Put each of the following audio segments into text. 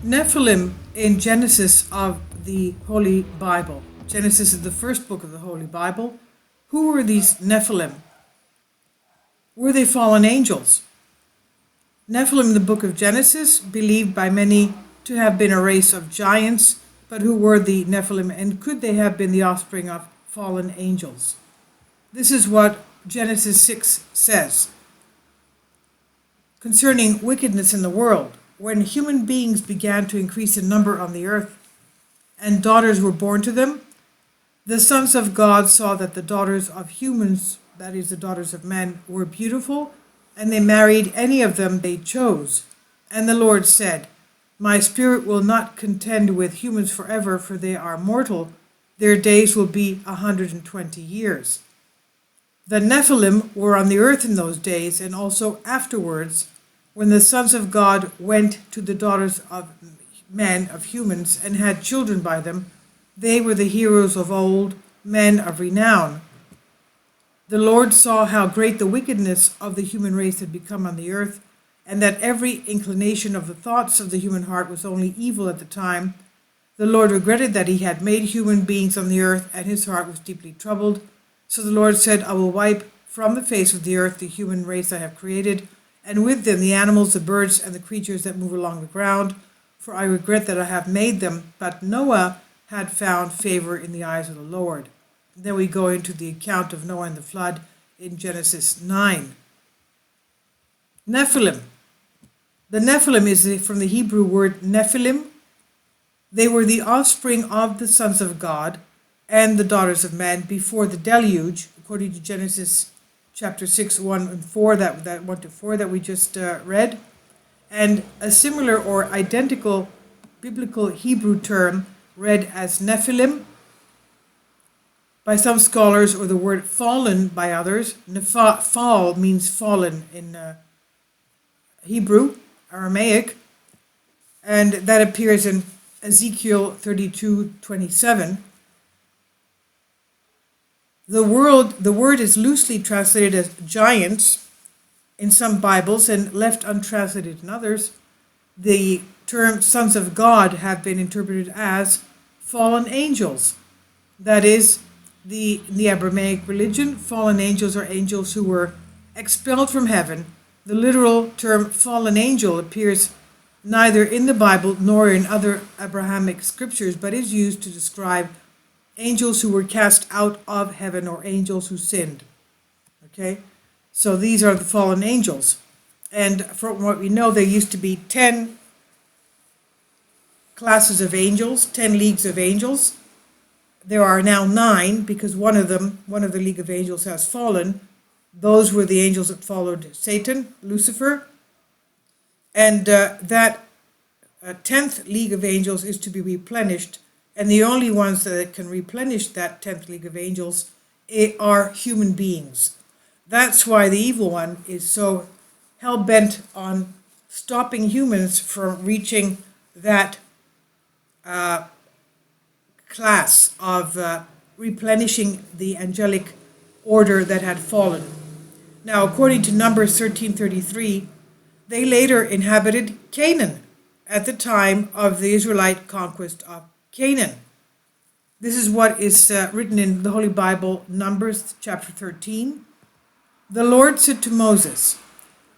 Nephilim in Genesis of the Holy Bible. Genesis is the first book of the Holy Bible. Who were these Nephilim? Were they fallen angels? Nephilim in the book of Genesis, believed by many to have been a race of giants, but who were the Nephilim, and could they have been the offspring of fallen angels? This is what Genesis 6 says concerning wickedness in the world. When human beings began to increase in number on the earth, and daughters were born to them, the sons of God saw that the daughters of humans, that is, the daughters of men, were beautiful, and they married any of them they chose. And the Lord said, My spirit will not contend with humans forever, for they are mortal. Their days will be 120 years. The Nephilim were on the earth in those days, and also afterwards, when the sons of God went to the daughters of men, of humans, and had children by them. They were the heroes of old, men of renown. The Lord saw how great the wickedness of the human race had become on the earth, and that every inclination of the thoughts of the human heart was only evil at the time. The Lord regretted that he had made human beings on the earth, and his heart was deeply troubled. So the Lord said, I will wipe from the face of the earth the human race I have created, and with them the animals, the birds, and the creatures that move along the ground, for I regret that I have made them. But Noah had found favor in the eyes of the Lord. Then we go into the account of Noah and the flood in Genesis 9. Nephilim. The Nephilim is from the Hebrew word Nephilim. They were the offspring of the sons of God and the daughters of men before the deluge, according to Genesis chapter 6, 1 and 4, that 1 to 4 that we just read. And a similar or identical biblical Hebrew term read as Nephilim by some scholars, or the word fallen by others. Fall means fallen in Hebrew, Aramaic, and that appears in Ezekiel 32:27. The word is loosely translated as giants in some Bibles and left untranslated in others. The term sons of God have been interpreted as fallen angels. That is, in the Abrahamic religion, fallen angels are angels who were expelled from heaven. The literal term fallen angel appears neither in the Bible nor in other Abrahamic scriptures, but is used to describe angels who were cast out of heaven, or angels who sinned. Okay? So these are the fallen angels. And from what we know, there used to be 10 classes of angels, 10 leagues of angels. There are now 9, because one of the League of Angels has fallen. Those were the angels that followed Satan, Lucifer. And that 10th League of Angels is to be replenished. And the only ones that can replenish that 10th League of Angels are human beings. That's why the evil one is so hell-bent on stopping humans from reaching that class of replenishing the angelic order that had fallen. Now, according to Numbers 13:33, they later inhabited Canaan at the time of the Israelite conquest of Canaan. This is what is written in the Holy Bible, Numbers chapter 13. The Lord said to Moses,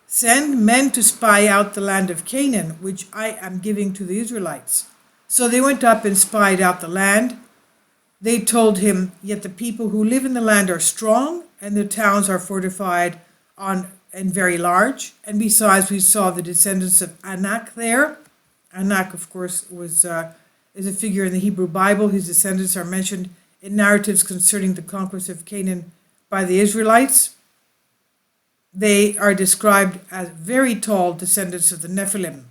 Send men to spy out the land of Canaan, which I am giving to the Israelites. So they went up and spied out the land. They told him, Yet the people who live in the land are strong, and the towns are fortified and very large. And besides, we saw the descendants of Anak there. Anak, of course, is a figure in the Hebrew Bible. His descendants are mentioned in narratives concerning the conquest of Canaan by the Israelites. They are described as very tall descendants of the Nephilim,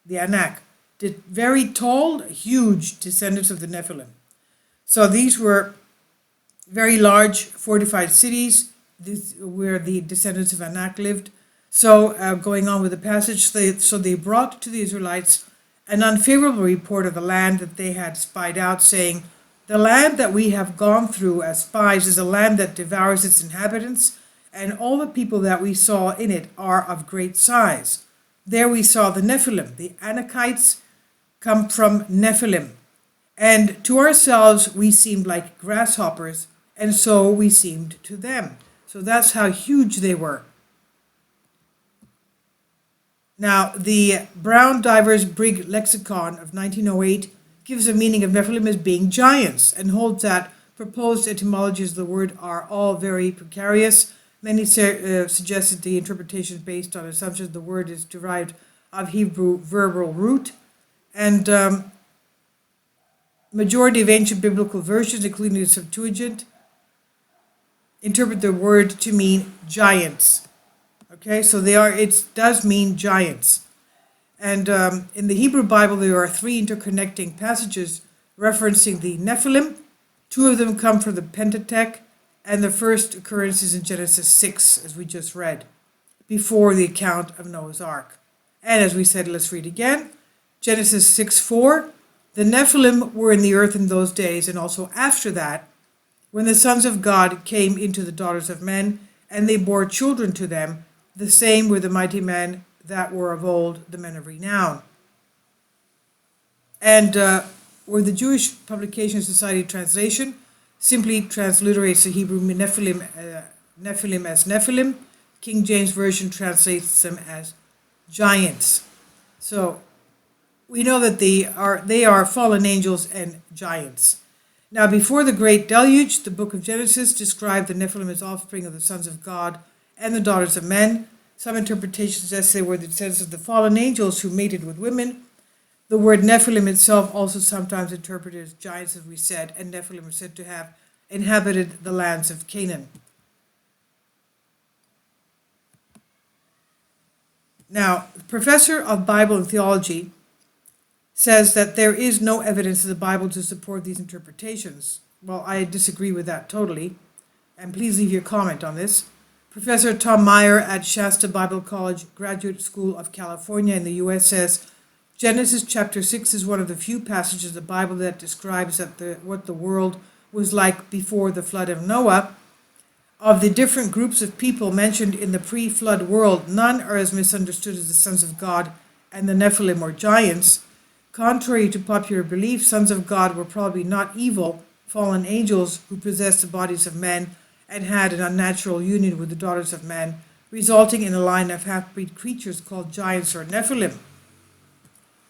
the Anak. Very tall, huge descendants of the Nephilim. So these were very large fortified cities where the descendants of Anak lived. So going on with the passage, so they brought to the Israelites an unfavorable report of the land that they had spied out, saying, The land that we have gone through as spies is a land that devours its inhabitants, and all the people that we saw in it are of great size. There we saw the Nephilim, the Anakites, come from Nephilim. And to ourselves, we seemed like grasshoppers, and so we seemed to them. So that's how huge they were. Now, the Brown Divers Brig Lexicon of 1908 gives a meaning of Nephilim as being giants and holds that proposed etymologies of the word are all very precarious. Many suggested the interpretation is based on assumptions the word is derived of Hebrew verbal root, and majority of ancient biblical versions, including the Septuagint, interpret the word to mean giants. Okay, so it does mean giants. And in the Hebrew Bible, there are 3 interconnecting passages referencing the Nephilim. 2 of them come from the Pentateuch, and the first occurrence is in Genesis 6, as we just read, before the account of Noah's Ark. And as we said, let's read again. Genesis 6:4, the Nephilim were in the earth in those days, and also after that, when the sons of God came into the daughters of men, and they bore children to them, the same were the mighty men that were of old, the men of renown. And where the Jewish Publication Society translation simply transliterates the Hebrew Nephilim as Nephilim, King James Version translates them as giants. So we know that they are fallen angels and giants. Now, before the great deluge, the book of Genesis described the Nephilim as offspring of the sons of God and the daughters of men. Some interpretations suggest they were the descendants of the fallen angels who mated with women. The word Nephilim itself also sometimes interpreted as giants, as we said, and Nephilim are said to have inhabited the lands of Canaan. Now, the professor of Bible and theology says that there is no evidence in the Bible to support these interpretations. Well, I disagree with that totally, and please leave your comment on this. Professor Tom Meyer at Shasta Bible College Graduate School of California in the U.S. says, Genesis chapter 6 is one of the few passages of the Bible that describes what the world was like before the flood of Noah. Of the different groups of people mentioned in the pre-flood world, none are as misunderstood as the sons of God and the Nephilim or giants. Contrary to popular belief, sons of God were probably not evil, fallen angels who possessed the bodies of men and had an unnatural union with the daughters of men, resulting in a line of half-breed creatures called giants or Nephilim.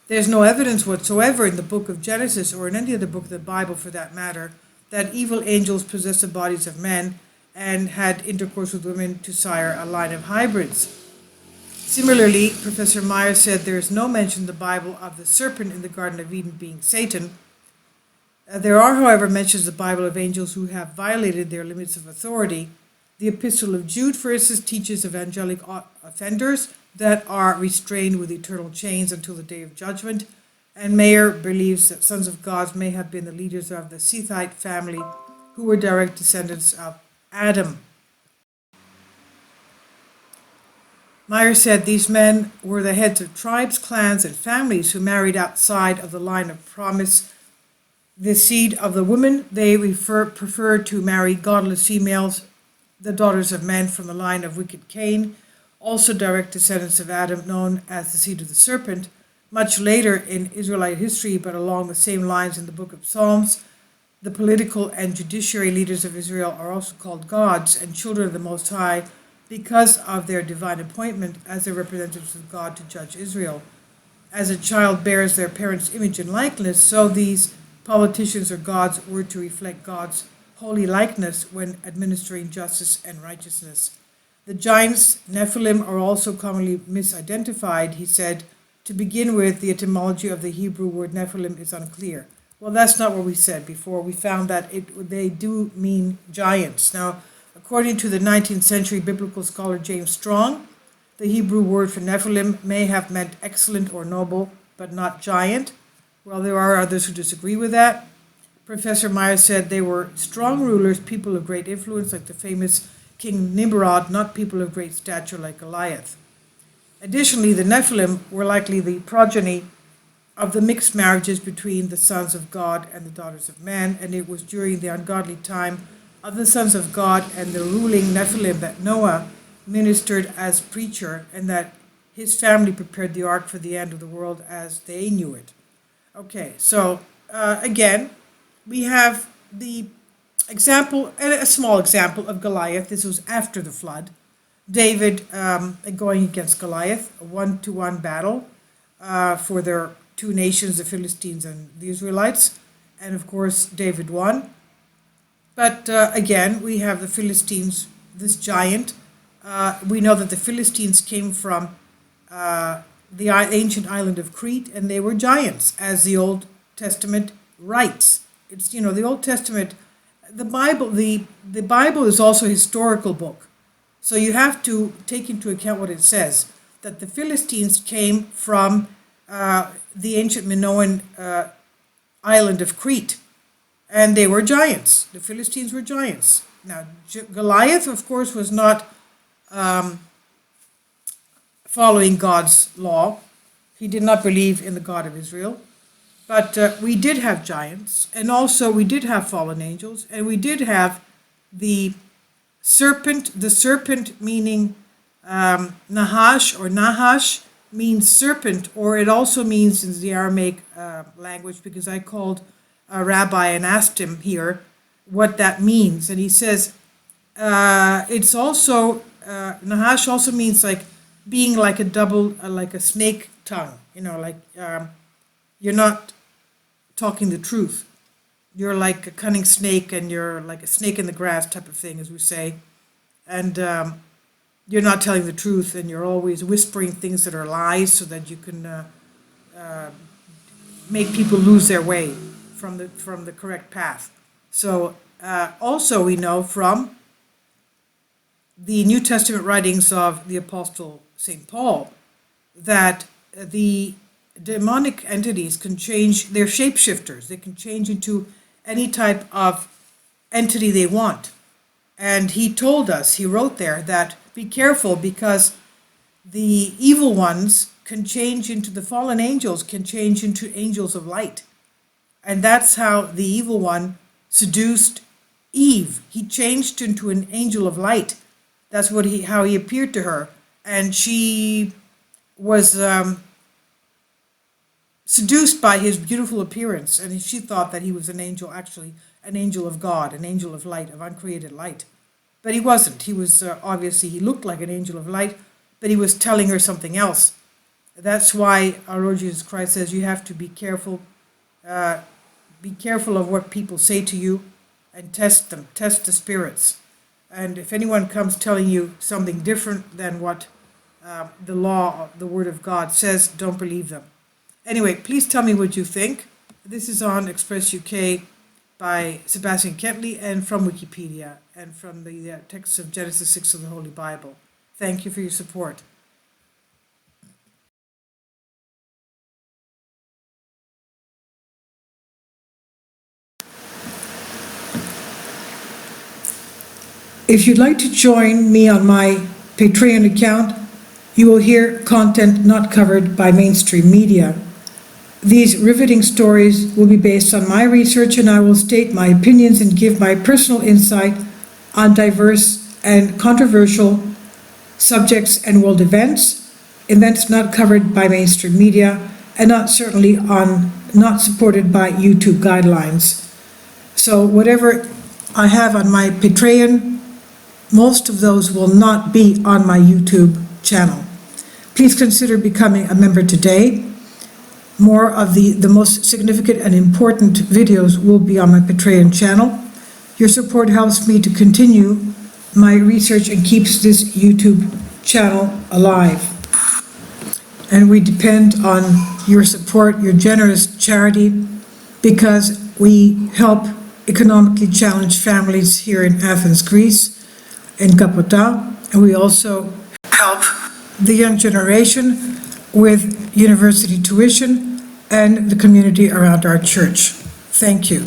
There's no evidence whatsoever in the book of Genesis, or in any other book of the Bible for that matter, that evil angels possessed the bodies of men and had intercourse with women to sire a line of hybrids. Similarly, Professor Meyer said there is no mention in the Bible of the serpent in the Garden of Eden being Satan. There are, however, mentions in the Bible of angels who have violated their limits of authority. The Epistle of Jude, for instance, teaches of angelic offenders that are restrained with eternal chains until the day of judgment, and Meyer believes that sons of God may have been the leaders of the Sethite family, who were direct descendants of Adam. Meyer said these men were the heads of tribes, clans, and families who married outside of the line of promise. The seed of the woman, they preferred to marry godless females, the daughters of men from the line of wicked Cain, also direct descendants of Adam, known as the seed of the serpent. Much later in Israelite history, but along the same lines in the book of Psalms, the political and judiciary leaders of Israel are also called gods and children of the Most High because of their divine appointment as the representatives of God to judge Israel. As a child bears their parents' image and likeness, so these politicians or gods were to reflect God's holy likeness when administering justice and righteousness. The giants, Nephilim, are also commonly misidentified, he said. To begin with, the etymology of the Hebrew word Nephilim is unclear. Well, that's not what we said before. We found that they do mean giants. Now, according to the 19th century biblical scholar James Strong, the Hebrew word for Nephilim may have meant excellent or noble, but not giant. Well, there are others who disagree with that. Professor Meyer said they were strong rulers, people of great influence, like the famous King Nimrod, not people of great stature like Goliath. Additionally, the Nephilim were likely the progeny of the mixed marriages between the sons of God and the daughters of men, and it was during the ungodly time of the sons of God and the ruling Nephilim that Noah ministered as preacher, and that his family prepared the ark for the end of the world as they knew it. Okay, so again, we have the example, a small example of Goliath. This was after the flood. David going against Goliath, a 1-to-1 battle for their two nations, the Philistines and the Israelites. And of course, David won. But again, we have the Philistines, this giant. We know that the Philistines came from the ancient island of Crete, and they were giants, as the Old Testament writes. It's, the Old Testament, the Bible is also a historical book. So you have to take into account what it says, that the Philistines came from the ancient Minoan island of Crete, and they were giants. The Philistines were giants. Now, Goliath, of course, was not following God's law. He did not believe in the God of Israel. But we did have giants, and also we did have fallen angels, and we did have the serpent meaning Nahash or Nahash means serpent, or it also means in the Aramaic language, because I called a rabbi and asked him here what that means. And he says it's also, Nahash also means like being like a double, like a snake tongue, like you're not talking the truth. You're like a cunning snake, and you're like a snake in the grass type of thing, as we say. And you're not telling the truth, and you're always whispering things that are lies so that you can make people lose their way from the correct path. So also we know from the New Testament writings of the Apostle St. Paul that the demonic entities can change, they're shapeshifters. They can change into any type of entity they want. And he told us, he wrote there, that be careful, because the evil ones can change into, the fallen angels can change into angels of light. And that's how the evil one seduced Eve. He changed into an angel of light. That's how he appeared to her. And she was seduced by his beautiful appearance, and she thought that he was an angel, actually an angel of God, an angel of light, of uncreated light. But he wasn't. He was obviously, he looked like an angel of light, but he was telling her something else. That's why our Lord Jesus Christ says you have to be careful of what people say to you, and test them, test the spirits. And if anyone comes telling you something different than what the law, the Word of God says, don't believe them. Anyway, please tell me what you think. This is on Express UK by Sebastian Kentley, and from Wikipedia, and from the text of Genesis 6 of the Holy Bible. Thank you for your support. If you'd like to join me on my Patreon account, you will hear content not covered by mainstream media. These riveting stories will be based on my research, and I will state my opinions and give my personal insight on diverse and controversial subjects and world events not covered by mainstream media, and not supported by YouTube guidelines. So whatever I have on my Patreon, most of those will not be on my YouTube channel. Please consider becoming a member today. More of the most significant and important videos will be on my Patreon channel. Your support helps me to continue my research and keeps this YouTube channel alive. And we depend on your support, your generous charity, because we help economically challenged families here in Athens, Greece, in Kapota, and we also help the young generation with university tuition and the community around our church. Thank you.